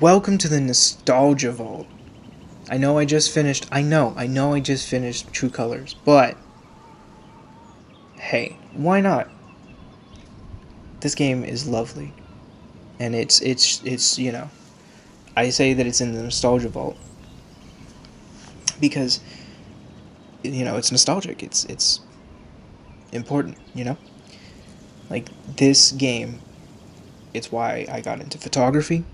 Welcome to the Nostalgia Vault. I know I just finished True Colors, but hey, why not? This game is lovely. And it's I say that it's in the Nostalgia Vault because it's nostalgic. It's important, Like this game, it's why I got into photography.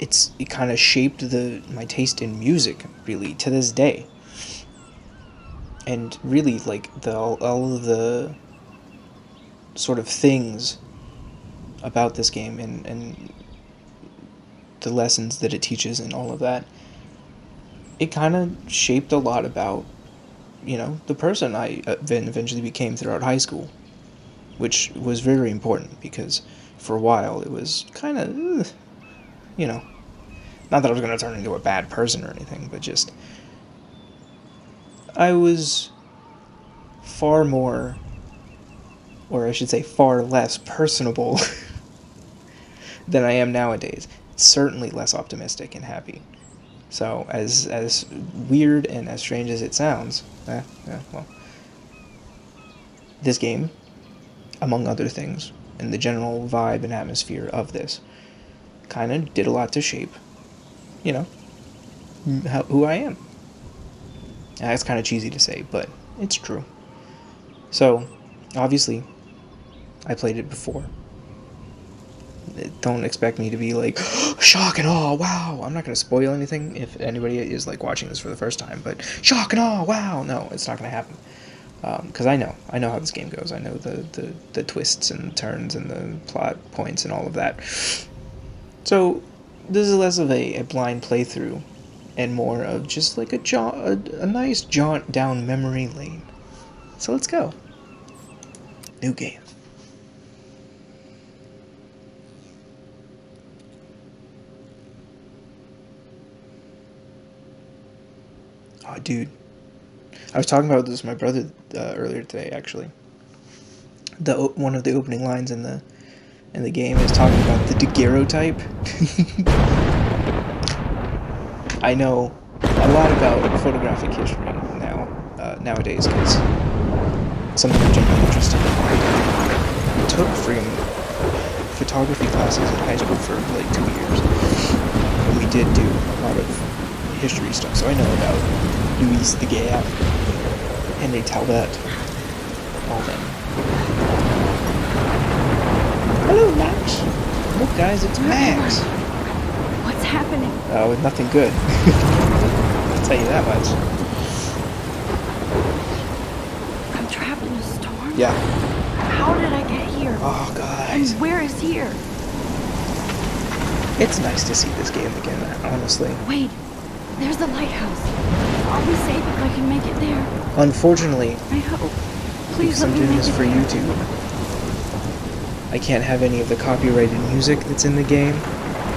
It kind of shaped my taste in music, really, to this day. And really, like all of the sort of things about this game and the lessons that it teaches and all of that, it kind of shaped a lot about the person I then eventually became throughout high school, which was very important because for a while it was kind of not that I was going to turn into a bad person or anything, but just I was far more, or I should say far less personable than I am nowadays. Certainly less optimistic and happy. So as weird and as strange as it sounds, well, this game, among other things, and the general vibe and atmosphere of this, kind of did a lot to shape, who I am. And that's kind of cheesy to say, but it's true. So, obviously, I played it before. Don't expect me to be like, shock and awe, wow. I'm not going to spoil anything if anybody is like watching this for the first time, but shock and awe, wow. No, it's not going to happen. Because I know how this game goes. I know the twists and turns and the plot points and all of that. So, this is less of a blind playthrough and more of just like a nice jaunt down memory lane. So let's go. New game. Oh, dude. I was talking about this with my brother earlier today, actually. One of the opening lines in the game is talking about the daguerreotype. I know a lot about photographic history nowadays because something I'm genuinely interested in. I took freaking photography classes in high school for like 2 years, and we did do a lot of history stuff, so I know about Louis Daguerre, Henry Talbot, all them. Hello, Max. Look, guys, it's Max. What's happening? Nothing good. I'll tell you that much. I'm trapped in a storm? Yeah. How did I get here? Oh, guys. And where is here? It's nice to see this game again, honestly. Wait, there's the lighthouse. I'll be safe if I can make it there. Unfortunately, I hope. because Please let I'm me doing make this it for there. YouTube, I can't have any of the copyrighted music that's in the game,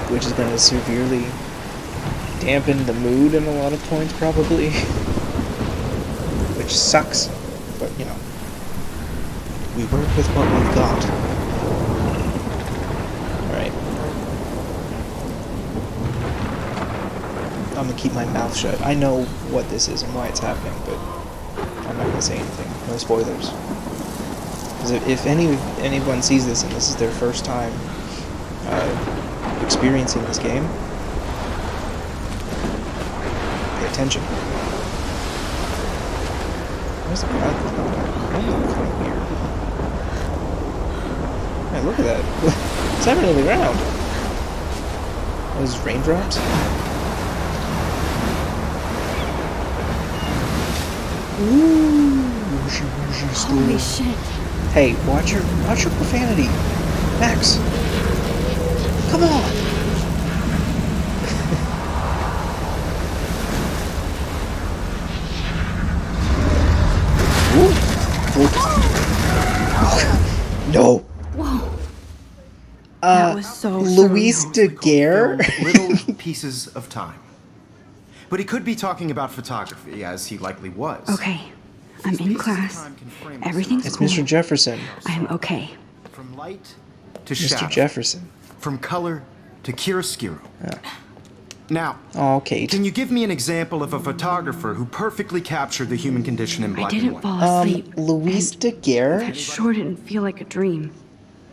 which is going to severely dampen the mood in a lot of points, probably. Which sucks, but we work with what we've got. Alright. I'm gonna keep my mouth shut. I know what this is and why it's happening, but I'm not gonna say anything. No spoilers. Because if anyone sees this and this is their first time experiencing this game, pay attention. Where's the crowd coming from? Kind of weird. Man, look at that. What's happening on the ground? Those raindrops? Ooh, Holy shit. Hey, watch your profanity. Max. Come on. No. Whoa. That was so Louis surreal. Daguerre? Little pieces of time. But he could be talking about photography, as he likely was. Okay, I'm in class. Everything's It's cool. Mr. Jefferson. I am okay. From light to Mr. shadow. Jefferson. From color to chiaroscuro. Yeah. Now, Oh, Kate. can you give me an example of a photographer who perfectly captured the human condition in I black and didn't white? fall asleep. Luis and Daguerre? That sure didn't feel like a dream.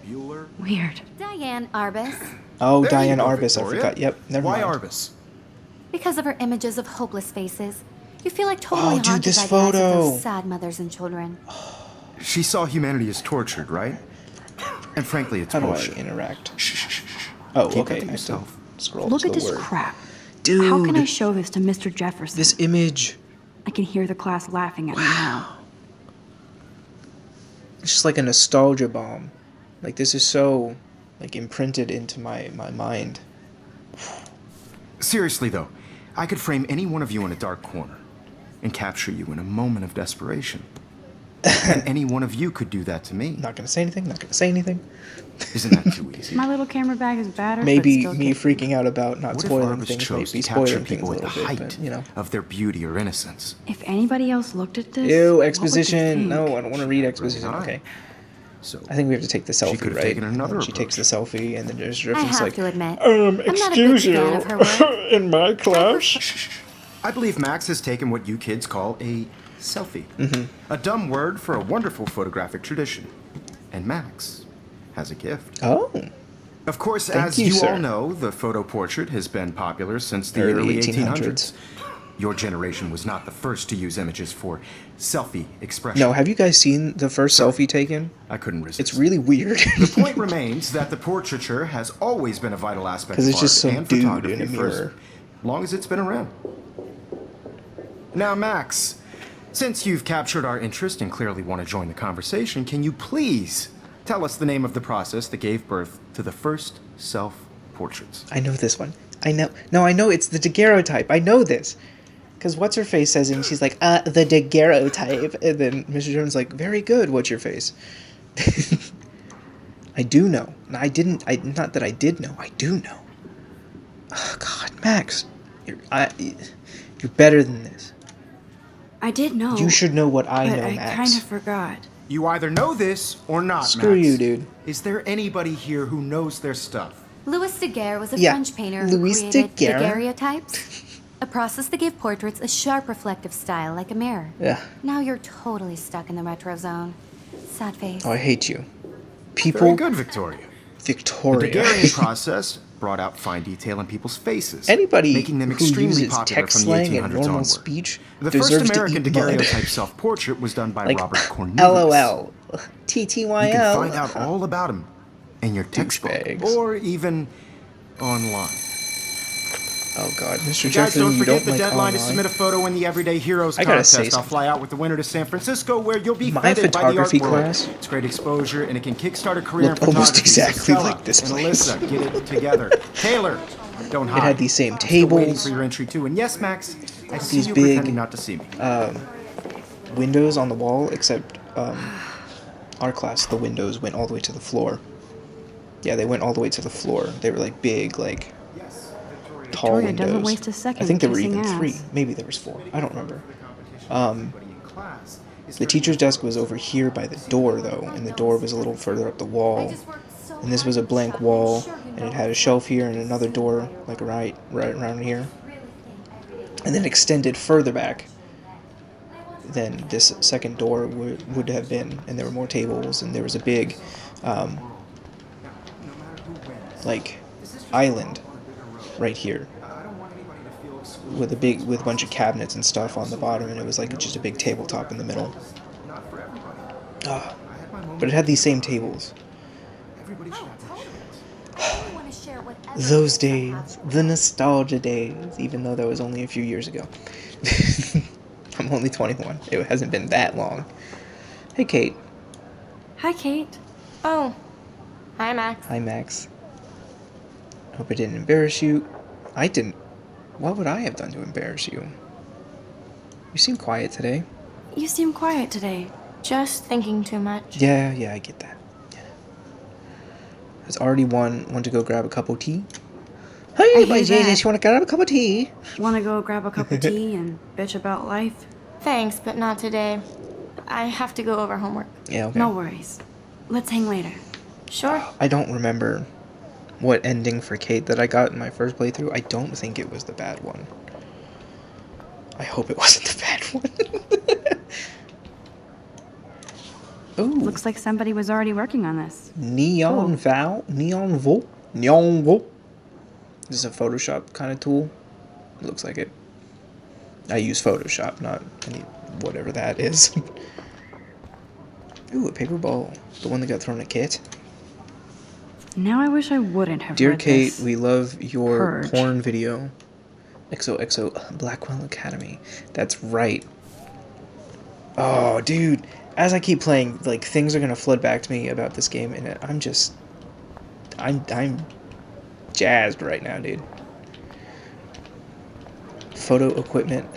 Bueller? Weird. Diane Arbus. Oh, There you Diane go, Arbus, I Victoria. forgot. Yep, never Why mind. Arbus? Because of her images of hopeless faces. You feel like totally Oh, dude, haunted this by the eyes of photo. those sad mothers and children. She saw humanity as tortured, right? And frankly, it's How do bullshit. I interact? Shh, shh, shh, shh. Oh, Keep okay. that to I have to yourself. scroll Look to at the this word. crap. Dude, How can I show this to Mr. Jefferson? this image. I can hear the class laughing at me now. It's just like a nostalgia bomb. Like, this is so, like, imprinted into my mind. Seriously, though, I could frame any one of you in a dark corner and capture you in a moment of desperation. And any one of you could do that to me. Not gonna say anything, not gonna say anything. Isn't that too easy? My little camera bag is battered, Maybe but still me good. freaking out about not What if spoiling Arbus things chose might be to capture spoiling things a people at the little bit, height but, you know. of their beauty or innocence? If anybody else looked at this, Ew, what would they exposition. think? No, I don't want to read exposition. not. Okay. So, I think we have to take the selfie, could've right? taken And another then she takes the selfie, and then there's I reference have like, to admit, I'm not a excuse big you, fan of her work. in my class. shh, shh, shh. I believe Max has taken what you kids call a selfie. A dumb word for a wonderful photographic tradition. And Max has a gift. Oh, Of course, Thank as you, you sir. all know, the photo portrait has been popular since the Early early 1800s. 1800s. Your generation was not the first to use images for selfie expression. no, have you guys seen the first Sorry. selfie taken? I couldn't resist. It's really weird. The point remains that the portraiture has always been a vital aspect 'Cause of it's just art some and dude photography in a for as mirror. long as it's been around. Now, Max, since you've captured our interest and clearly want to join the conversation, can you please tell us the name of the process that gave birth to the first self-portraits? I know this one. I know. No, I know it's the daguerreotype. I know this. Because what's her face says it, and she's like, the daguerreotype. And then Mr. Jones like, very good, what's your face? I do know. Not that I did know, I do know. Oh, God, Max. You're better than this. I did know. You should know what I but know, I Max. kind of forgot. You either know this or not, Screw Max. you, dude. Is there anybody here who knows their stuff? Louis Daguerre was a Yeah, French painter Louis who created Daguerre. daguerreotypes, a process that gave portraits a sharp reflective style like a mirror. Yeah. Now you're totally stuck in the retro zone. Sad face. Oh, I hate you. Very People. good, Victoria. The Victoria. Daguerrean process brought out fine detail in people's faces, Anybody making them who extremely uses popular text from the slang 1800s and normal onward. speech The first deserves American to eat mud. daguerreotype self-portrait was done by Like, Robert Cornelius. LOL. You TTYL. can find out all about him in your textbook Douchebags. or even online. Oh, God. Mr. Guys, Jefferson, don't you forget don't the like deadline to online. submit a photo in the Everyday Heroes I gotta say contest. I'll something. fly out with the winner to San Francisco, where you'll be My feted by the art photography world. class It's great exposure, and it can kickstart a career looked in almost photography. So exactly Stella like this and place. Alyssa, get it together. Taylor, don't hide. It had these same I'm still waiting tables. for your entry too. And yes, Max, I see These you big, pretending not to see me. Windows on the wall, except our class, the windows went all the way to the floor. Yeah, they went all the way to the floor. They were like big, like tall Victoria windows. doesn't waste a second I think there were kissing even ass. 3. Maybe there was 4. I don't remember. The teacher's desk was over here by the door, though, and the door was a little further up the wall. And this was a blank wall, and it had a shelf here and another door, like right around here. And then extended further back than this second door would have been, and there were more tables, and there was a big, like, island right here with a bunch of cabinets and stuff on the bottom, and it was like just a big tabletop in the middle. But it had these same tables. Those days, the nostalgia days, even though that was only a few years ago. I'm only 21. It hasn't been that long. Hey, Kate. Hi, Kate. Oh. Hi, Max. Hi, Max. Hope I didn't embarrass you. I didn't. What would I have done to embarrass you? You seem quiet today. You seem quiet today. Just thinking too much. Yeah, I get that. Yeah. Has already want to go grab a cup of tea? Hey, hear my Jesus, that. you want to grab a cup of tea? Want to go grab a cup of tea and bitch about life? Thanks, but not today. I have to go over homework. Yeah, okay. No worries. Let's hang later. Sure. I don't remember what ending for Kate that I got in my first playthrough. I don't think it was the bad one. I hope it wasn't the bad one. Ooh. Looks like somebody was already working on this. Neon Cool. Val? Neon Volt? Neon Volt? This is a Photoshop kind of tool. It looks like it. I use Photoshop, not any whatever that is. Ooh, a paper ball. The one that got thrown at Kit. Now I wish I wouldn't have Dear read Kate, this. we love your Purge. porn video. XOXO Blackwell Academy. That's right. Oh, dude. As I keep playing, like, things are gonna flood back to me about this game, and I'm jazzed right now, dude. Photo equipment.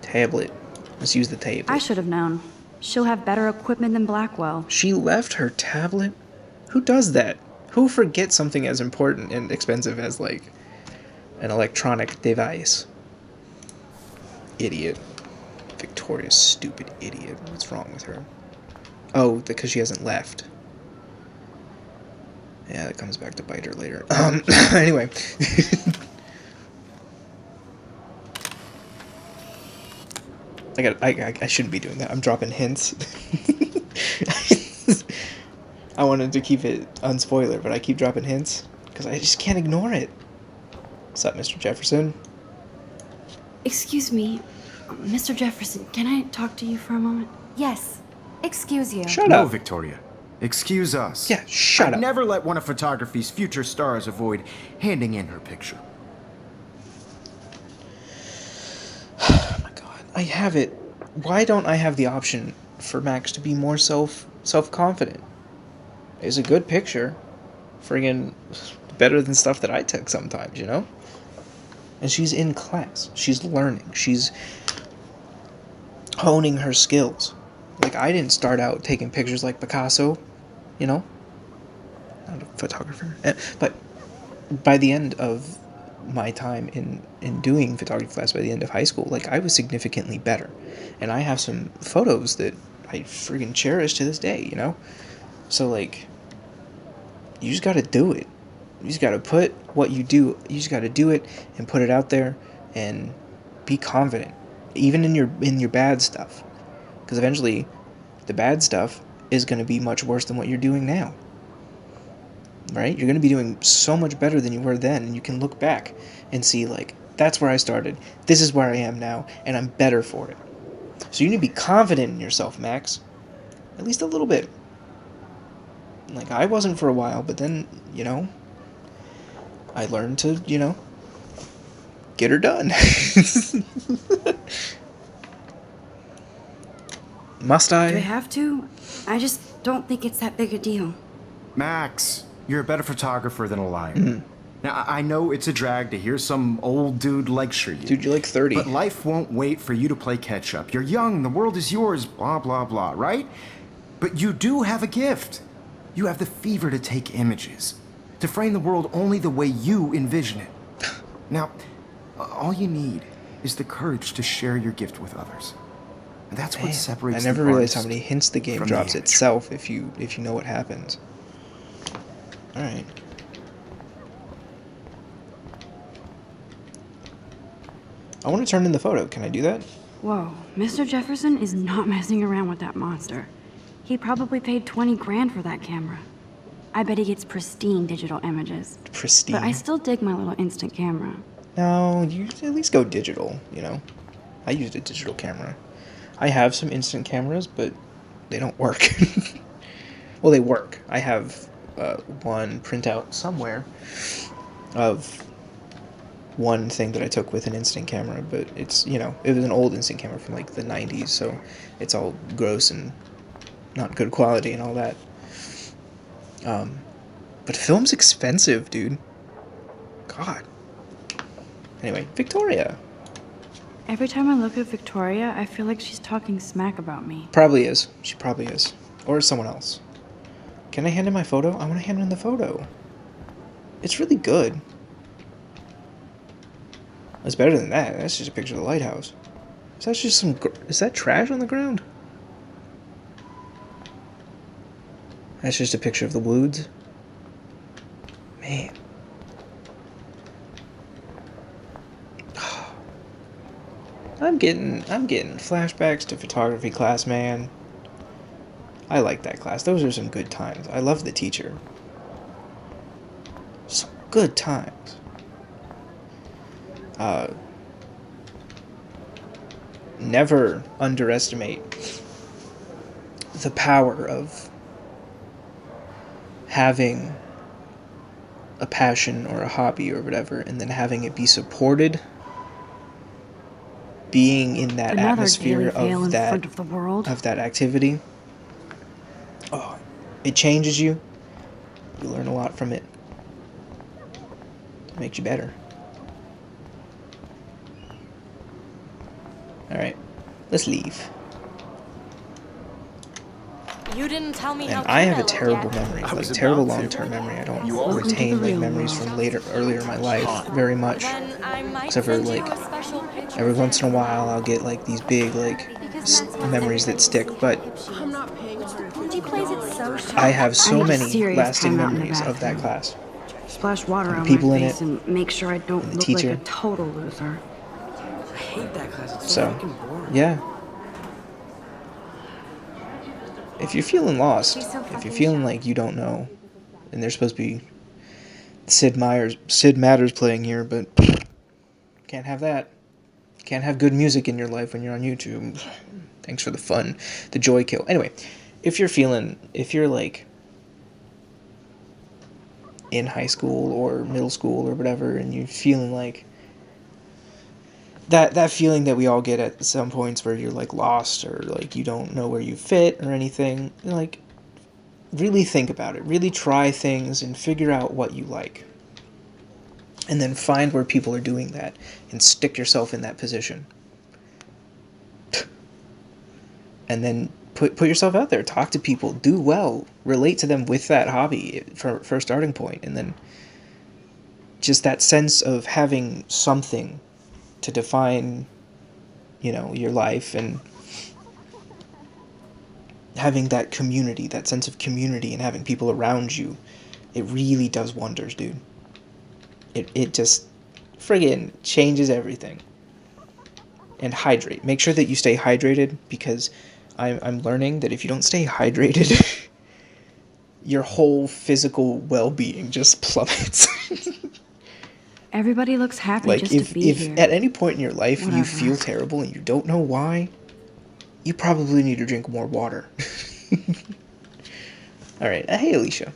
Tablet. Let's use the tablet. I should have known. She'll have better equipment than Blackwell. She left her tablet? Who does that? Who forgets something as important and expensive as, like, an electronic device? Idiot. Victoria's stupid idiot. What's wrong with her? Oh, because she hasn't left. Yeah, that comes back to bite her later. Anyway. I shouldn't be doing that. I'm dropping hints. I wanted to keep it unspoiler, but I keep dropping hints because I just can't ignore it. What's up, Mr. Jefferson? Excuse me, Mr. Jefferson, can I talk to you for a moment? Yes. Excuse you. Shut No, up. Victoria. Excuse us. Yeah, shut I'd up. never let one of photography's future stars avoid handing in her picture. Oh my god. I have it. Why don't I have the option for Max to be more self-confident? It's a good picture. Friggin' better than stuff that I took sometimes, you know? And she's in class. She's learning. She's honing her skills. Like, I didn't start out taking pictures like Picasso, you know? Not a photographer. But by the end of my time in doing photography class, by the end of high school, like, I was significantly better. And I have some photos that I friggin' cherish to this day, you know? So, like, you just gotta do it. You just gotta put what you do, you just gotta do it and put it out there and be confident. Even in your bad stuff. Because eventually, the bad stuff is gonna be much worse than what you're doing now. Right? You're gonna be doing so much better than you were then, and you can look back and see, like, that's where I started, this is where I am now, and I'm better for it. So you need to be confident in yourself, Max. At least a little bit. Like, I wasn't for a while, but then, you know, I learned to, you know, get her done. Must I? Do I have to? I just don't think it's that big a deal. Max, you're a better photographer than a liar. Now, I know it's a drag to hear some old dude lecture you. Dude, you're like 30. But life won't wait for you to play catch up. You're young, the world is yours, blah, blah, blah, right? But you do have a gift. You have the fever to take images, to frame the world only the way you envision it. Now, all you need is the courage to share your gift with others. And that's what Man, separates I never the realized how artist many hints the game from the drops amateur. itself if you know what happens. Alright. I want to turn in the photo. Can I do that? Whoa, Mr. Jefferson is not messing around with that monster. He probably paid 20 grand for that camera. I bet he gets pristine digital images. Pristine. But I still dig my little instant camera. No, you at least go digital, you know? I used a digital camera. I have some instant cameras, but they don't work. Well, they work. I have one printout somewhere of one thing that I took with an instant camera, but it's, you know, it was an old instant camera from like the 90s, so it's all gross and not good quality and all that. But film's expensive, dude. God. Anyway, Victoria. Every time I look at Victoria, I feel like she's talking smack about me. Probably is. She probably is. Or someone else. Can I hand in my photo? I want to hand in the photo. It's really good. It's better than that. That's just a picture of the lighthouse. Is that just some... Is that trash on the ground? That's just a picture of the woods. Man. I'm getting flashbacks to photography class, man. I like that class. Those are some good times. I love the teacher. Some good times. Never underestimate the power of having a passion or a hobby or whatever, and then having it be supported. Being in that Another atmosphere daily fail of in that front of the world. activity. Oh, it changes you. You learn a lot from it. It makes you better. Alright, let's leave. You didn't tell me how And cute I have a look terrible yet. memory, I like was terrible about to. long-term memory. I don't You always retain like real memories world. from earlier in my life very much. Then I might Except for send you like a special picture. every once in a while I'll get like these big like memories that stick, but She plays it so sharp. I have I so need a many serious lasting time out in the memories of that bathroom. class. Splash water And the on people my in face it, and make sure I and don't the look like teacher. a total loser. I hate that class. It's so So, fucking boring. yeah. If you're feeling lost, She's so if you're fucking feeling shy. like you don't know, and there's supposed to be Sid Matters playing here, but can't have that. Can't have good music in your life when you're on YouTube. Thanks for the fun, the joy kill. Anyway, if you're like in high school or middle school or whatever, and you're feeling like that feeling that we all get at some points where you're like lost or like you don't know where you fit or anything, like really think about it. Really try things and figure out what you like. And then find where people are doing that and stick yourself in that position. And then put yourself out there, talk to people, do well, relate to them with that hobby for a starting point, and then just that sense of having something to define, your life, and having that community, that sense of community, and having people around you, it really does wonders, dude. It just friggin' changes everything. And hydrate. Make sure that you stay hydrated, because I'm learning that if you don't stay hydrated, your whole physical well-being just plummets. Everybody looks happy Like, just if to be here. at any point in your life you Whatever. feel terrible and you don't know why, you probably need to drink more water. Alright, hey Alicia.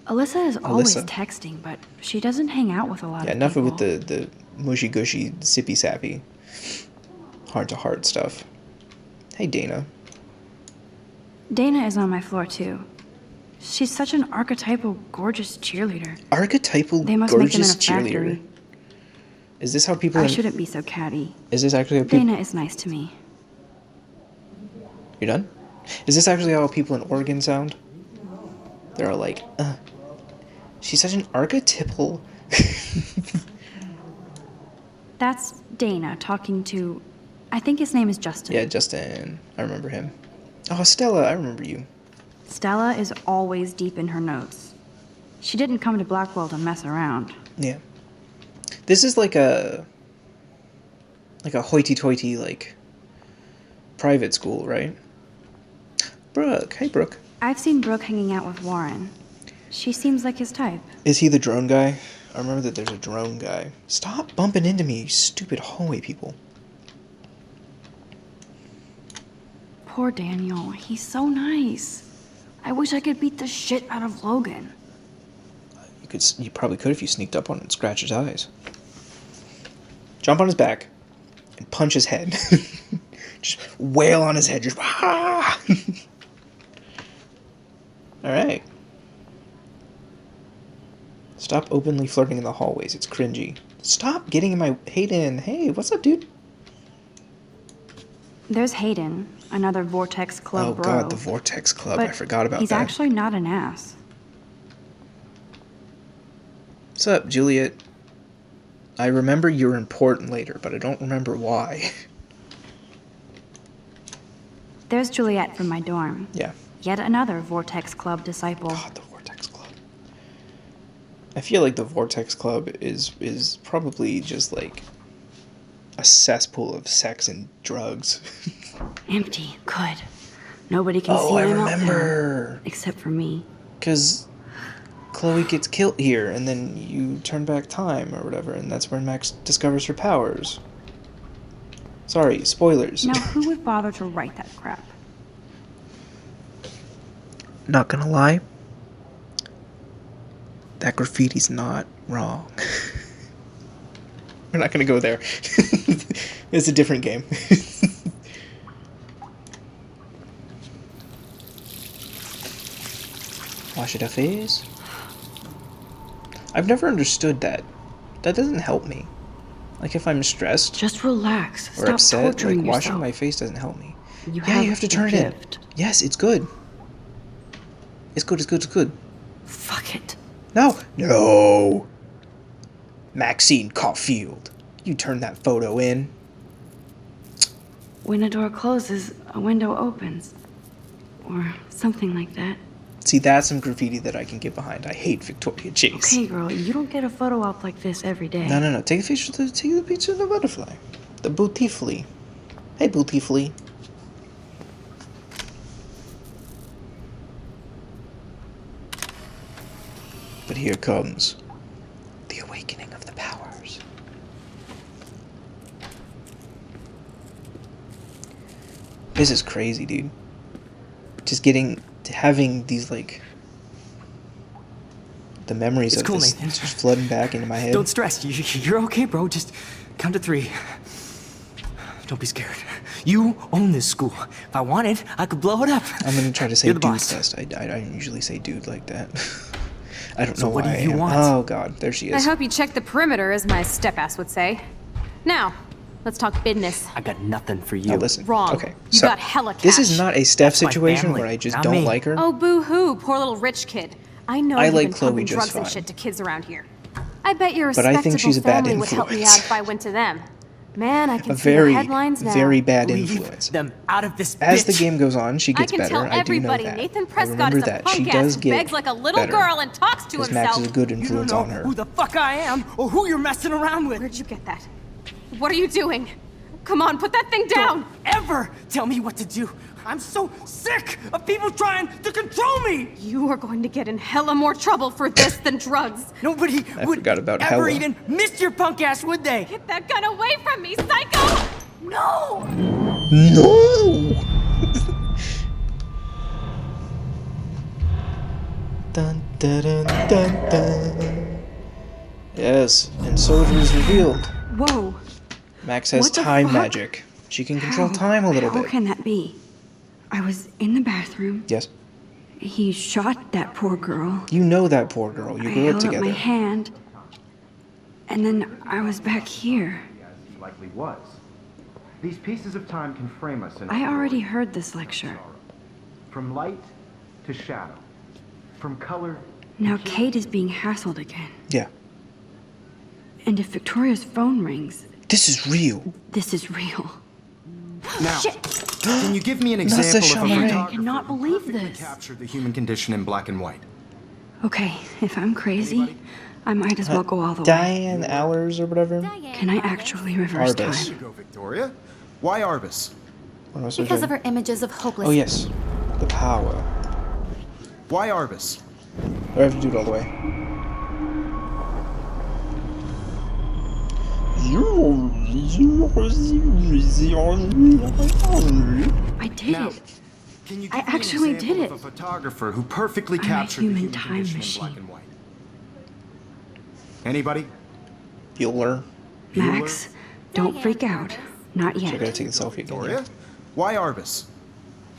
Alyssa is always Alyssa. texting, but she doesn't hang out with a lot Yeah, of enough people. with the mushy-gushy, sippy-sappy, heart-to-heart stuff. Hey Dana. Dana is on my floor too. She's such an archetypal, gorgeous cheerleader. Archetypal, They must make them in gorgeous a factory. cheerleader. Is this how people I shouldn't be so catty. Is this actually how people... Dana is nice to me. You're done? Is this actually how people in Oregon sound? They're all like, she's such an archetypal... That's Dana talking to... I think his name is Justin. Yeah, Justin. I remember him. Oh, Stella, I remember you. Stella is always deep in her notes. She didn't come to Blackwell to mess around. Yeah. This is like a hoity-toity, like, private school, right? Brooke. Hey, Brooke. I've seen Brooke hanging out with Warren. She seems like his type. Is he the drone guy? I remember that there's a drone guy. Stop bumping into me, you stupid hallway people. Poor Daniel. He's so nice. I wish I could beat the shit out of Logan. You probably could if you sneaked up on him and scratched his eyes. Jump on his back and punch his head. Just wail on his head. Just ah! Alright. Stop openly flirting in the hallways. It's cringy. Stop getting in my... Hayden, hey, what's up, dude? There's Hayden, another Vortex Club Oh bro. god, the Vortex Club. But I forgot about he's that. actually not an ass. What's up, Juliet? I remember you're important later, but I don't remember why. There's Juliet from my dorm. Yeah. Yet another Vortex Club disciple. God, the Vortex Club. I feel like the Vortex Club is probably just like a cesspool of sex and drugs. Empty. Good. Nobody can Oh, see I my meltdown. remember. Except for me. Because Chloe gets killed here, and then you turn back time or whatever, and that's where Max discovers her powers. Sorry, spoilers. Now, who would bother to write that crap? Not gonna lie, that graffiti's not wrong. We're not gonna go there. It's a different game. Wash it face. I've never understood that. That doesn't help me. Like if I'm stressed Just relax. or Stop upset, torturing like washing yourself. my face doesn't help me. You Yeah, you have to a turn it in. gift. Yes, it's good. It's good, it's good, it's good. Fuck it. No! No! Maxine Caulfield, you turn that photo in. When a door closes, a window opens. Or something like that. See, that's some graffiti that I can get behind. I hate Victoria Chase. Okay, girl, you don't get a photo op like this every day. No. Take a picture of the butterfly. The bootifly. Hey, bootifly. But here comes the awakening of the powers. This is crazy, dude. Just having these, like, the memories It's of cool, this Nathan. just flooding back into my head. Don't stress. You're okay, bro. Just count to 3. Don't be scared. You own this school. If I wanted, I could blow it up. I'm gonna try to say You're the dude boss. fest. I don't usually say dude like that. I don't So know what why do you I am. want? Oh god, there she I is. hope you checked the perimeter, as my step-ass would say. Now, let's talk business. I got nothing for you. Now listen. Wrong. Okay, You so got hella this is cash. not a Steph That's my situation family, where I just not don't me. like her. Oh, boo-hoo, poor little rich kid. I know I you've like been Chloe pumping just drugs and fine. shit to kids around here. I bet your But I respectable think she's a bad family would help me influence. out if I went to them. Man, I can A see the very, headlines now. very bad Leave influence. them out of this As the bitch. game goes on, she I gets can better. tell I do know everybody that. Nathan I Prescott remember is a that. She punk does ass who get begs like a little better. girl and talks to Because himself. Max is a good You don't influence know on her. who the fuck I am or who you're messing around with. Where'd you get that? What are you doing? Come on, put that thing down! Don't ever tell me what to do. I'm so sick of people trying to control me. You are going to get in hella more trouble for this than drugs. Nobody would forgot about ever hella. even miss your punk ass, would they? Get that gun away from me, psycho! No! No! Dun, dun, dun, dun, dun. Yes, and Soldier is revealed. Whoa. Max has What the time fuck? magic. She can control time a little How bit. can that be? I was in the bathroom. Yes. He shot that poor girl. You know that poor girl. You I grew up held up together. my hand. And then I was back here. As he likely was. These pieces of time can frame us in I our already glory. heard this lecture. From light to shadow. From color Now Kate is being hassled again. Yeah. And if Victoria's phone rings, This is real. this is real. Now, Shit! can you give me an Not the example of a Chevrolet. photographer I cannot who believe perfectly this. captured the human condition in black and white? Okay, if I'm crazy, I might as well go all the way. Diane Allers or whatever. Can I actually reverse Arbus. time? Go, Victoria. Why Arbus? What am I supposed Because to of do? her images of hopeless. Oh yes, the power. Why Arbus? Do I have to do it all the way? I did Now, it. can you I give me an actually example did of it. a photographer who perfectly I'm a captured the human human time condition in black machine. and white? Anybody? Bueller. Max, don't freak out. Not I gotta yet. take a selfie again. Victoria? Why Arbus?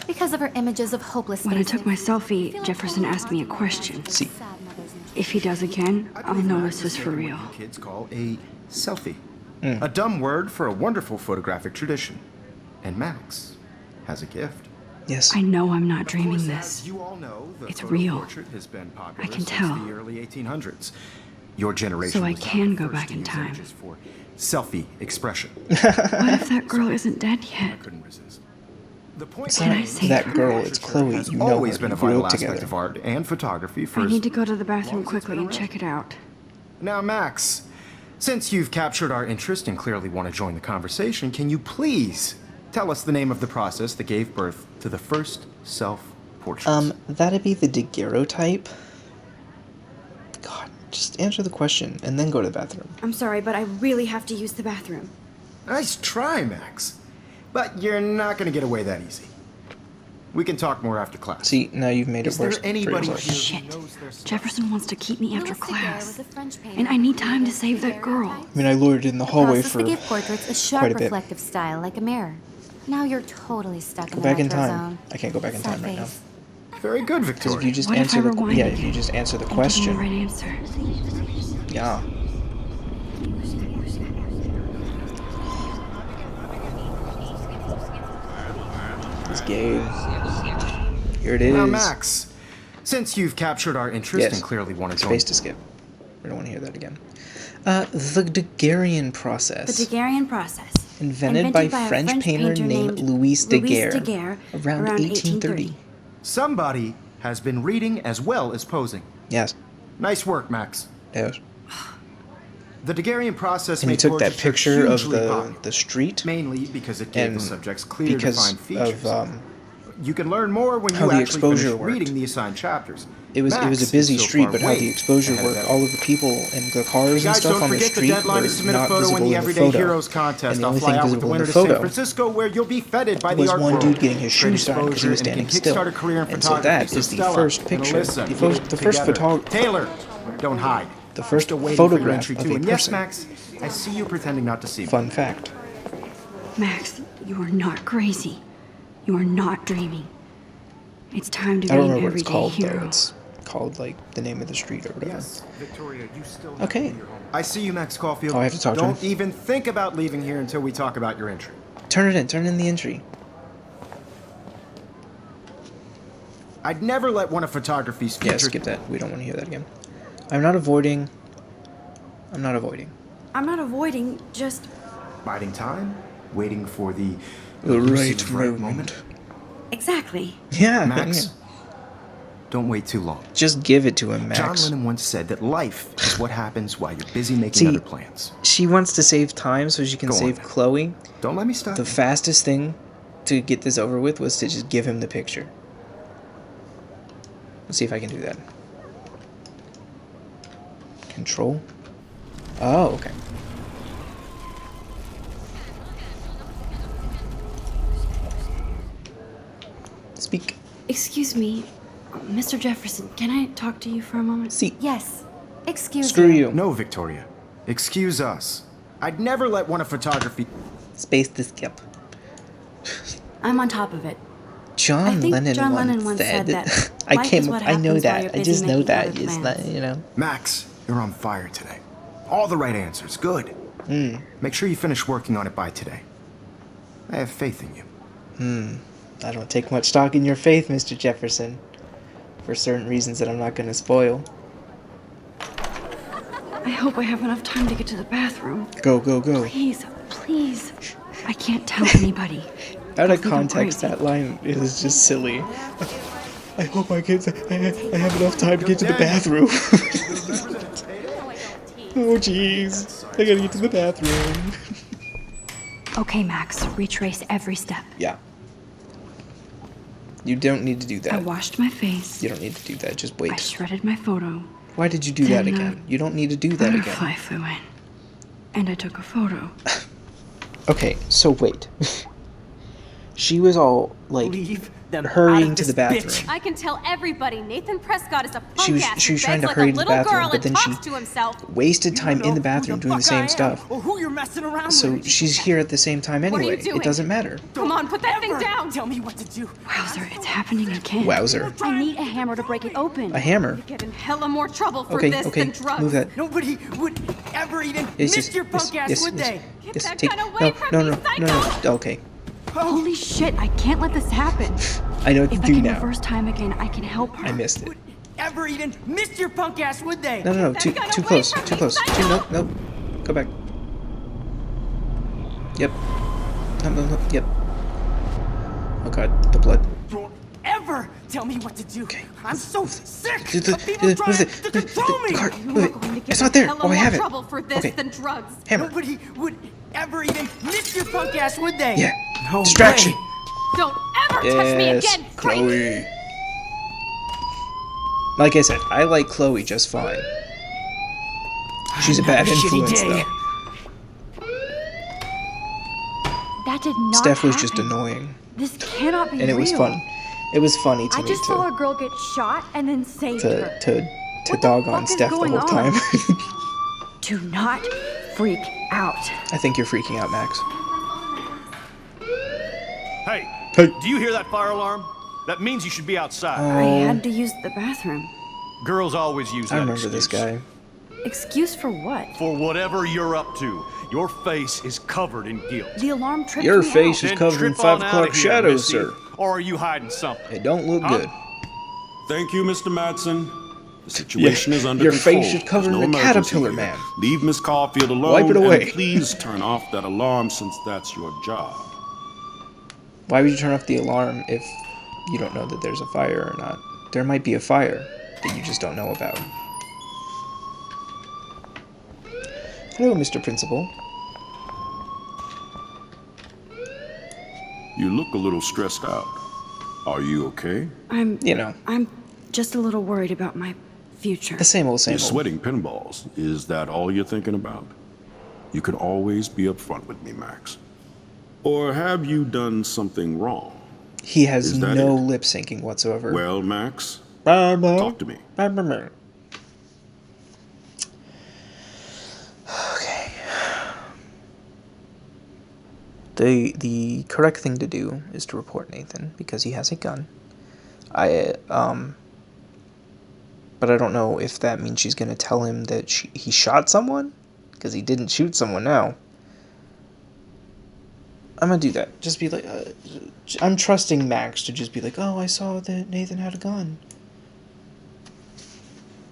Because of her images of hopeless When I faces. took my selfie, Jefferson asked me a question. See. If he does again, I'll know this is for real. What you kids call a selfie. Hmm. A dumb word for a wonderful photographic tradition. And Max has a gift. Yes. I know I'm not Of dreaming course, this. as you all know, the It's photo real. portrait has been popular I can since tell. the early 1800s. Your generation So I was not can the go first back to in use time. images for selfie expression. What if that girl isn't dead yet? Couldn't resist. The point It's Can not I save that her? girl, it's Chloe. has You know always her. been You a grew vital up aspect together. of art and photography for I as need to go to the bathroom long as it's quickly been and check it out. Now, Max, since you've captured our interest and clearly want to join the conversation, can you please tell us the name of the process that gave birth to the first self-portraits? That'd be the daguerreotype. God, just answer the question and then go to the bathroom. I'm sorry, but I really have to use the bathroom. Nice try, Max. But you're not going to get away that easy. We can talk more after class. See, now you've made it Is worse there for anybody yourself. here who Shit. knows their stuff? Jefferson wants to keep me after Louis Daguerre class. was a French painter And I need who time to created save that girl. daguerreotypes. I mean, I loitered in the hallway Process for that gave portraits a quite sharp a bit. reflective style like a mirror. Now you're totally stuck Go in the back in retro time. zone. I can't go back in time right now. Sad face. Very good, Because if Victoria. you just What if answer I the rewind yeah, it if you just answer the and give me question, the right answer? yeah. This game. Here it is. Now, Max, since you've captured our interest Yes. and clearly want to join... Space to skip. We don't want to hear that again. The Daguerrean process. The Daguerrean process. Invented by a French painter named Louis Daguerre around 1830. Somebody has been reading as well as posing. Yes. Nice work, Max. Yes. The Daguerrean process And he made took that portraiture picture of hugely popular, the street, mainly because it gave and the subjects clear, because defined features. of You can learn more when how you the actually exposure finish worked. reading the assigned chapters. it was Max a busy is so street, far but how way the exposure ahead of worked, everyone. all of the people and the cars and Guys, stuff don't on the forget street the deadline were to submit a not photo in visible the in the Everyday photo. Heroes contest. And the I'll only fly thing out with visible the in winner the to San photo Francisco, where you'll be feted by was the art one world. dude getting his Great shoes signed because he was exposure and standing can still. kickstart a career in And so photography. that So is the Stella first and picture. Alyssa, The get first it together. photograph. Taylor, don't hide. The first Still waiting for your photograph entry of too. a And yes, person. Max, I see you pretending not to see me. Fun fact. Max, you are not crazy. You are not dreaming. It's time to I be don't an remember what it's everyday called hero. though. It's called like the name of the street or whatever. Yes, Victoria, you still Okay. I see you, Max Caulfield. Oh, I have to talk to him? Don't even think about leaving here until we talk about your entry. Turn it in. Turn in the entry. I'd never let one of photography's Yeah, features... skip that. We don't want to hear that again. I'm not avoiding. I'm not avoiding. I'm not avoiding, just Biding time, waiting for the... The elusive right moment. exactly. Yeah, Max, yeah. don't wait too long. Just give it to him, John Max. Lennon once said that life is what happens while you're busy making See, other plans. She wants to save time so she can Go on, save then. Chloe. Don't let me stop The you. fastest thing to get this over with was to just give him the picture. Let's see if I can do that. Control. Oh, okay. Speak. Excuse me, Mr. Jefferson, can I talk to you for a moment? See. Yes. Excuse Screw me. you. No, Victoria. Excuse us. I'd never let one of photography... Space to skip. I'm on top of it. John I think Lennon John once Lennon once said, said that I life came is what I know happens while that. you're I busy just know making that. other It's not, plans. you know. Max, you're on fire today. All the right answers. Good. Make sure you finish working on it by today. I have faith in you. I don't take much stock in your faith, Mr. Jefferson. For certain reasons that I'm not going to spoil. I hope I have enough time to get to the bathroom. Go, go, go. Please, please. I can't tell anybody. Out I of think I'm context, crazy. that line is just silly. I hope I have enough time to get to the bathroom. Oh, jeez. I gotta get to the bathroom. Okay, Max, retrace every step. Yeah. You don't need to do I that. washed my face. You don't need to do that. Just I wait. shredded my photo. Why did you do that Then, again? You don't need to do that Butterfly again. flew in. And I took a photo. Okay, so wait. She was all, like, Leave them hurrying out of to this the bathroom. bitch. I can tell everybody Nathan Prescott is a punk She was ass trying who begs to like hurry a to the little bathroom, girl but and then talks she to himself. wasted You time don't in the know who bathroom the doing the fuck I same am stuff. Or who you're messing around So with. she's here at the same time What are you anyway. doing? It doesn't matter. Come on, put that thing Ever down. Tell me what to do. Wowzer, it's happening again. Wowzer. I need a hammer to break it open. A hammer. You get in hella more trouble for Okay, this okay, than drugs. move that. Nobody would ever even Yes, miss yes, your yes, punk ass, yes, would yes, they? Get yes, that take, gun away no, from no, me, no, no, no, psycho! okay. Holy shit, I can't let this happen. I know what to If I do can now. reverse time again, I can help her. I missed it. Would ever even miss your punk ass, would they? No, no, no, That too gun away close, from too me, close. psycho! Nope, nope. Go back. Yep. No, no, no, yep. Oh god, the blood. Don't ever ever tell me what to do. I'm so sick The- of people trying to control me. the card. You Wait, are going to get it's not there. hella Oh, I more have it. trouble for this Okay. than drugs. Hammer. Nobody would ever even miss your punk ass, would they? Yeah. No Distraction. way. Don't ever touch me Yes, again, freak! Chloe. Like I said, I like Chloe just fine. She's a bad Another shitty influence, day. though. That did not Steph was just happen. annoying, This cannot be and it was real. fun. It was funny to I me just saw to a girl get shot and then saved her. to What the dog on fuck is Steph the going whole time. on? Do not freak out. I think you're freaking out, Max. Hey, Hey. do you hear that fire alarm? That means you should be outside. I had to use the bathroom. Girls always use that I remember this excuse. guy. Excuse for what? For whatever you're up to, your face is covered in guilt. The alarm tripped Your me face out. is covered in trip on 5 outta o'clock here, shadows, missy. sir. Or are you hiding something? It don't look Huh? good. Thank you, Mr. Madsen. The situation is under your control. face is covered There's in no a emergency caterpillar, here. man. Leave Miss Caulfield alone. Wipe it away. And please turn off that alarm since that's your job. Why would you turn off the alarm if you don't know that there's a fire or not? There might be a fire that you just don't know about. Hello, Mr. Principal. You look a little stressed out. Are you okay? I'm I'm just a little worried about my future. the same old, same You're old. sweating pinballs. Is that all you're thinking about? You can always be upfront with me, Max. Or have you done something wrong? He has Is that no it? lip syncing whatsoever. Well, Max, Talk to me. Okay. The correct thing to do is to report Nathan because he has a gun. But I don't know if that means she's gonna tell him that he shot someone, because he didn't shoot someone now. I'm gonna do that. Just be like, I'm trusting Max to just be like, oh, I saw that Nathan had a gun.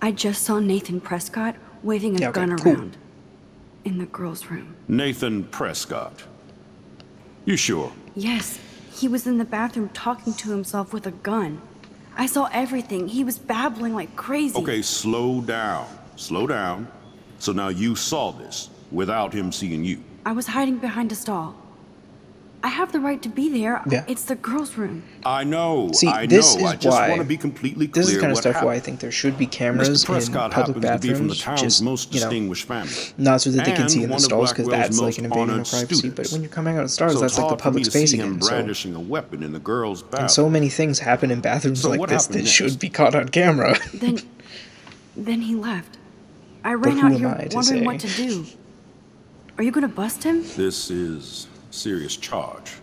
I just saw Nathan Prescott waving a Yeah, okay, gun cool. around in the girls' room. Nathan Prescott. You sure? Yes, he was in the bathroom talking to himself with a gun. I saw everything. He was babbling like crazy. Okay, slow down. Slow down. So now you saw this without him seeing you. I was hiding behind a stall. I have the right to be there. Yeah. It's the girls' room. I know. See, I this know. is I just why- want to be completely clear. This is the kind of what stuff why I happened. think there should be cameras Mr. in Prescott public happens to be from the bathrooms, town's just, most distinguished family. not so that they can see in and the one of stalls, because Blackwell's that's like most an invasion honored of privacy. students. But when you're coming out of stars, So that's it's like the hard for me public to space see him again. So, brandishing a weapon in the girls' bathroom. and so many things happen in bathrooms So like what this happened that next? should be caught on camera. Then he left. I ran who out am here I to wondering say? what to do. Are you gonna bust him? This is serious charge.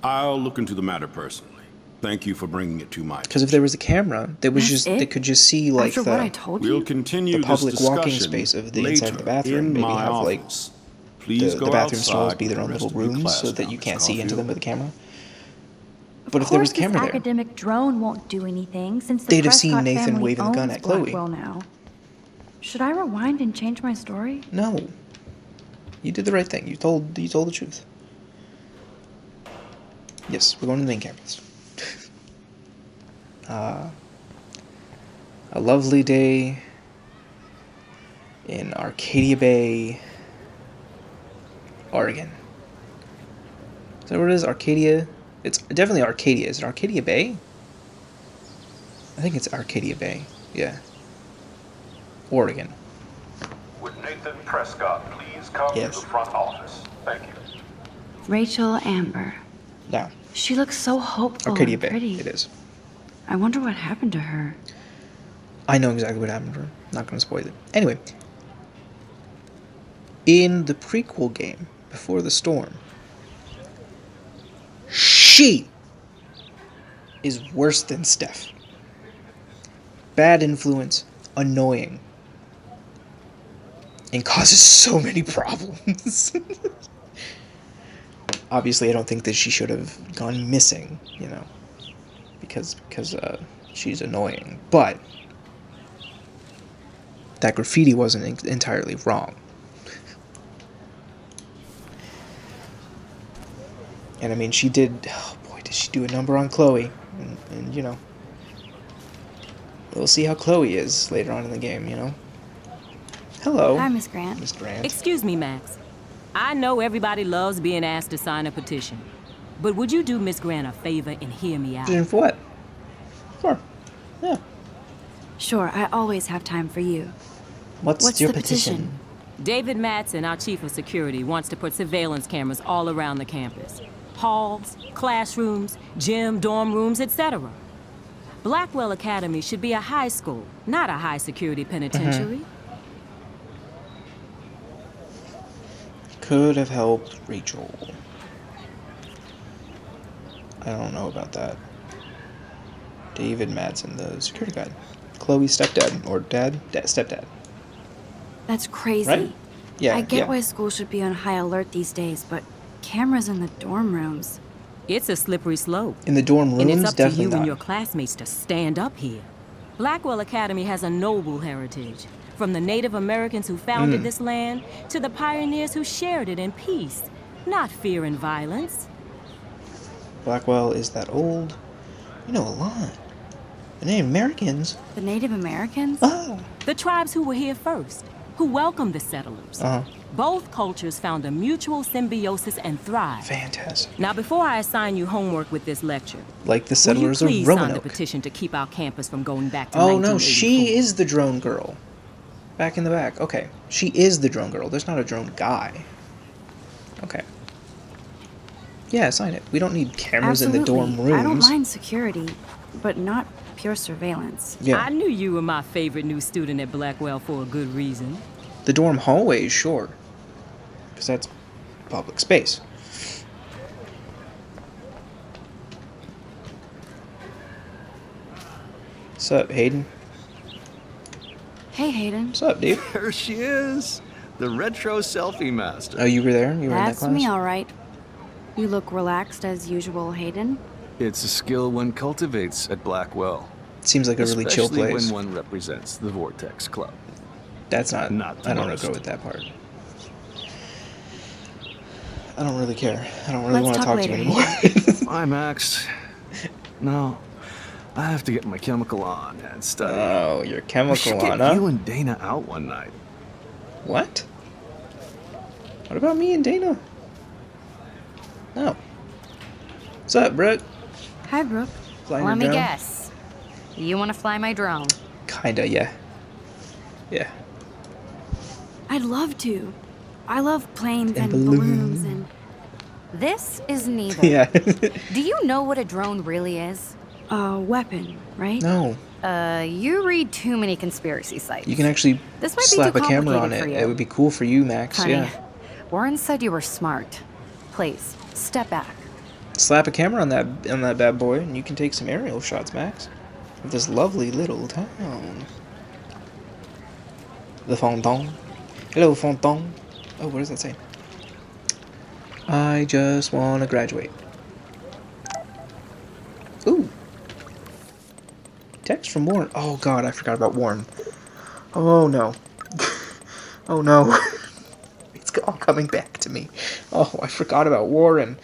I'll look into the matter personally. Thank you for bringing it to my Because if there was a camera, that was That's just it? they could just see like After what I told We'll you? continue the public this walking discussion space of the later inside of the bathroom. in Maybe my have like office. Please the go bathroom stalls outside be with their own the little rest of your rooms class so that now, you Miss can't see into them Caulfield. with a camera. Of But if there was a course, camera this there, academic drone won't do anything since the they'd have seen Prescott Nathan family waving the gun owns at Chloe. Blackwell now. Should I rewind and change my story? no, you did the right thing. You told the truth. Yes, we're going to the main campus. A lovely day in Arcadia Bay, Oregon. Is that what it is? Arcadia? It's definitely Arcadia. Is it Arcadia Bay? I think it's Arcadia Bay. Yeah. Oregon. Would Nathan Prescott please come Yes. to the front office? Thank you. Rachel Amber. Now, She looks so hopeful Arcadia and Bay. pretty. It is. I wonder what happened to her. I know exactly what happened to her. Not going to spoil it. Anyway. In the prequel game, Before the Storm, she is worse than Steph. Bad influence, annoying, and causes so many problems. Obviously, I don't think that she should have gone missing, you know, because she's annoying. But that graffiti wasn't entirely wrong. And I mean, she did. Oh boy, did she do a number on Chloe? And you know, we'll see how Chloe is later on in the game, you know? Hello. Hi, Miss Grant. Miss Grant. Excuse me, Max. I know everybody loves being asked to sign a petition. But would you do Miss Grant a favor and hear me out? Petition for what? Sure. Yeah. Sure, I always have time for you. What's your the petition? David Matson, our chief of security, wants to put surveillance cameras all around the campus. Halls, classrooms, gym, dorm rooms, etc. Blackwell Academy should be a high school, not a high-security penitentiary. Could have helped Rachel. I don't know about that. David Madsen, the security guard. Chloe's stepdad, or stepdad. That's crazy. Right? Yeah, I get yeah. why school should be on high alert these days, but cameras in the dorm rooms. It's a slippery slope. In the dorm rooms, And it's up to definitely you not. and your classmates to stand up here. Blackwell Academy has a noble heritage. From the Native Americans who founded this land to the pioneers who shared it in peace, not fear and violence. Blackwell is that old. You know a lot. The Native Americans. The Native Americans? Ah. The tribes who were here first, who welcomed the settlers. Both cultures found a mutual symbiosis and thrived. Fantastic. Now, before I assign you homework with this lecture, Like the will you settlers of please sign the Roanoke. petition to keep our campus from going back to Oh no, 1984? she is the drone girl. Back in the back. Okay. She is the drone girl. There's not a drone guy. Okay. Yeah, sign it. We don't need cameras Absolutely. in the dorm rooms. I don't mind security, but not pure surveillance. Yeah. I knew you were my favorite new student at Blackwell for a good reason. The dorm hallways, sure. Because that's public space. What's up, Hayden? Hey, Hayden. What's up, dude? There she is, the retro selfie master. Oh, you were there? You were That's in that class? me, all right. You look relaxed as usual, Hayden. It's a skill one cultivates at Blackwell. Seems like a really chill Especially place. when one represents the Vortex Club. That's not. the I don't most. agree with that part. I don't really care. I don't really Let's want to talk talk to you later, anymore. Bye, Max. No, I have to get my chemical on and study. Oh, your We chemical should on, get huh? you and Dana out one night. What? What about me and Dana? No. What's up, Brooke? Hi, Brooke. Flying Let your me drone? guess. You want to fly my drone? Kinda, yeah. Yeah. I'd love to. I love planes and balloons. balloons and... This is neither. Yeah. Do you know what a drone really is? a weapon, right? No. You read too many conspiracy sites. You can actually This might be slap too a camera on complicated it. for you. It would be cool for you, Max. Honey, Yeah. Warren said you were smart. Please, step back. Slap a camera on that bad boy, and you can take some aerial shots, Max, of this lovely little town. The Fontaine. Hello, Fontaine. Oh, what does that say? I just want to graduate. Ooh. Text from Warren. Oh, God, I forgot about Warren. Oh, no. Oh, no. It's all coming back to me. Oh, I forgot about Warren.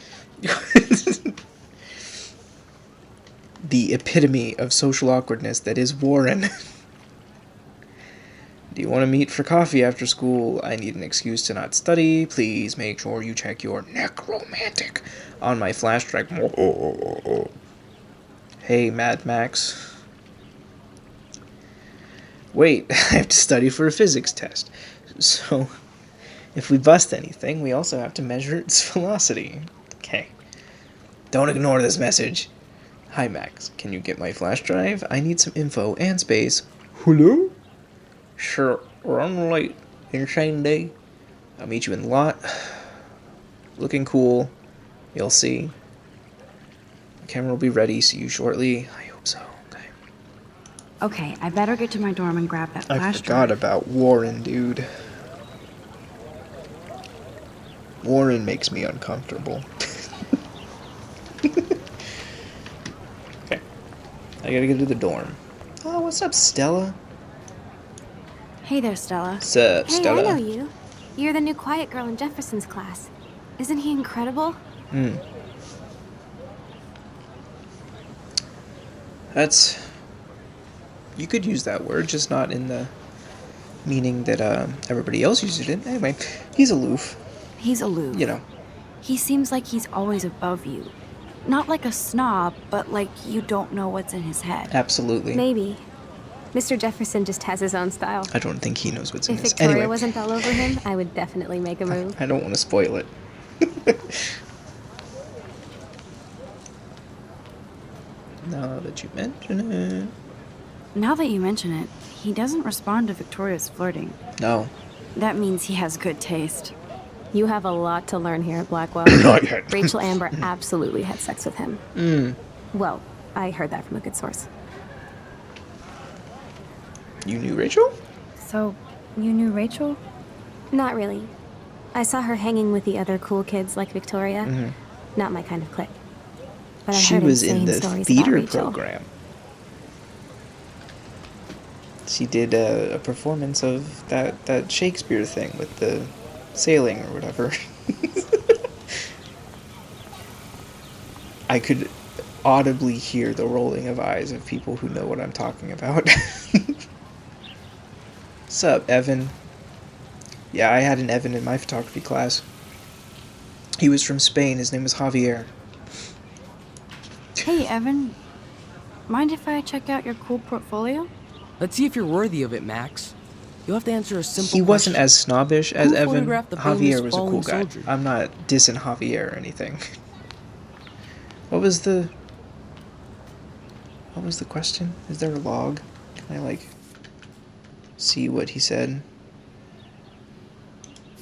The epitome of social awkwardness that is Warren. Do you want to meet for coffee after school? I need an excuse to not study. Please make sure you check your necromantic on my flash drive. Hey, Mad Max. Wait, I have to study for a physics test. So, if we bust anything, we also have to measure its velocity. Okay. Don't ignore this message. Hi, Max. Can you get my flash drive? I need some info and space. Hello? Sure, run late. Insane day. I'll meet you in the lot. Looking cool. You'll see. The camera will be ready. See you shortly. I hope so. Okay. Okay, I better get to my dorm and grab that I flash forgot drive. about Warren, dude. Warren makes me uncomfortable. Okay. I gotta get to the dorm. Oh, what's up, Stella? Hey there, Stella. What's up, Hey, Stella? I know you. You're the new quiet girl in Jefferson's class. Isn't he incredible? That's... You could use that word, just not in the meaning that everybody else uses it. Anyway, he's aloof. He's aloof. You know. He seems like he's always above you. Not like a snob, but like you don't know what's in his head. Absolutely. Maybe. Mr. Jefferson just has his own style. I don't think he knows what's in If his... Victoria Anyway. wasn't all over him, I would definitely make a move. I don't want to spoil it. Now that you mention it... Now that you mention it, he doesn't respond to Victoria's flirting. No. That means he has good taste. You have a lot to learn here at Blackwell. Not yet. Rachel Amber absolutely had sex with him. Well, I heard that from a good source. You knew Rachel? So, you knew Rachel? Not really. I saw her hanging with the other cool kids like Victoria. Not my kind of clique. But I She heard was in insane the stories theater about Rachel. program. She did a performance of that Shakespeare thing with the sailing or whatever. I could audibly hear the rolling of eyes of people who know what I'm talking about. What's up, Evan? Yeah, I had an Evan in my photography class. He was from Spain. His name was Javier. Hey, Evan. Mind if I check out your cool portfolio? Let's see if you're worthy of it, Max. You'll have to answer a simple He wasn't question. as snobbish as Who Evan. photographed the famous Javier was a cool fallen guy. soldier? I'm not dissing Javier or anything. What was the question? Is there a log? Can I like see what he said?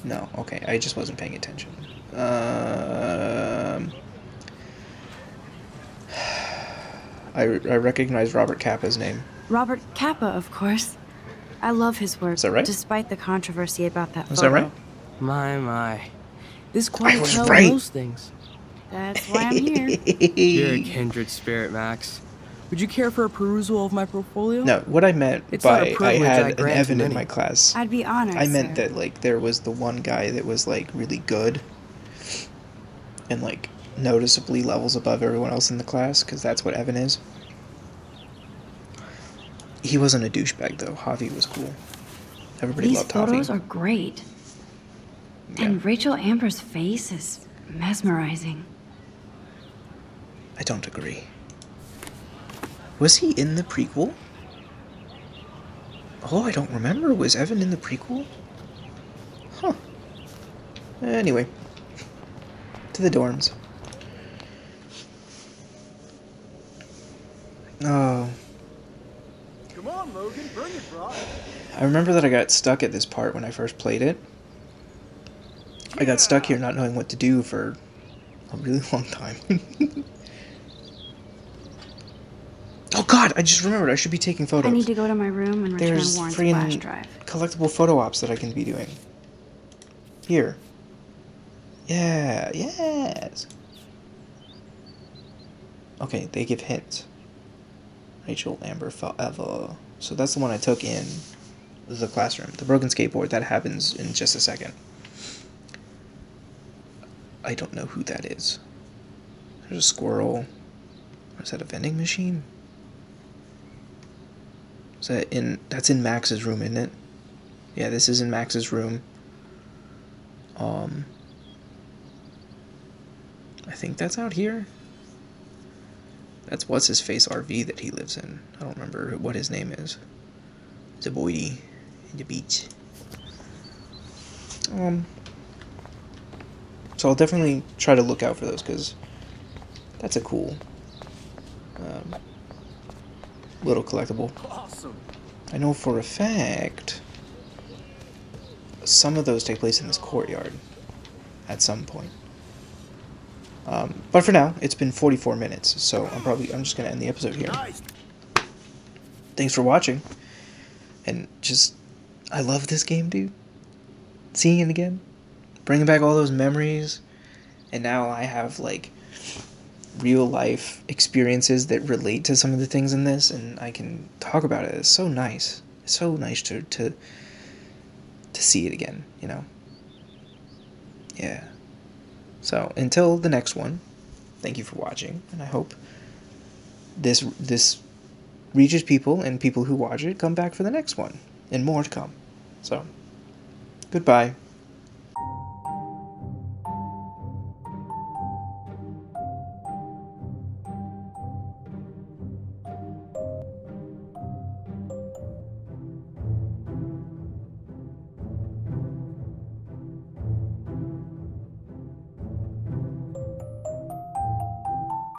No. Okay, I just wasn't paying attention. I recognize Robert Kappa's name. Robert Kappa, of course. I love his work, Is that right? despite the controversy about that Is photo. that right? My. This I quiet was town right. knows things. That's why I'm here. You're a kindred spirit, Max. Would you care for a perusal of my portfolio? No, what I meant It's not a by I privilege I had an grant Evan to in many. my class, I'd be honored, I meant sir. that like there was the one guy that was like really good and like noticeably levels above everyone else in the class, because that's what Evan is. He wasn't a douchebag though. Javi was cool. Everybody These loved photos Javi. are great. Yeah. And Rachel Amber's face is mesmerizing. I don't agree. Was he in the prequel? Oh, I don't remember. Was Evan in the prequel? Huh. Anyway. To the dorms. Oh. Come on, Logan, bring it, bro. I remember that I got stuck at this part when I first played it. I got stuck here not knowing what to do for a really long time. Oh god, I just remembered I should be taking photos. I need to go to my room and return There's Warren's flash freaking drive. collectible photo ops that I can be doing. Here. Yeah, yes. Okay, they give hints. Rachel Amber forever. So that's the one I took in the classroom. The broken skateboard, that happens in just a second. I don't know who that is. There's a squirrel. Or is that a vending machine? Is that that's in Max's room, isn't it? Yeah, this is in Max's room. I think that's out here. That's what's his face RV that he lives in. I don't remember what his name is. It's a boydie in the beach. So I'll definitely try to look out for those, because that's a cool little collectible. Awesome. I know for a fact some of those take place in this courtyard at some point. But for now, it's been 44 minutes, so I'm just gonna end the episode here. Thanks for watching, and I love this game, dude. Seeing it again, bringing back all those memories, and now I have like real life experiences that relate to some of the things in this, and I can talk about it. It's so nice. It's so nice to see it again, you know? Yeah. So, until the next one, thank you for watching, and I hope this reaches people, and people who watch it come back for the next one, and more to come. So, goodbye.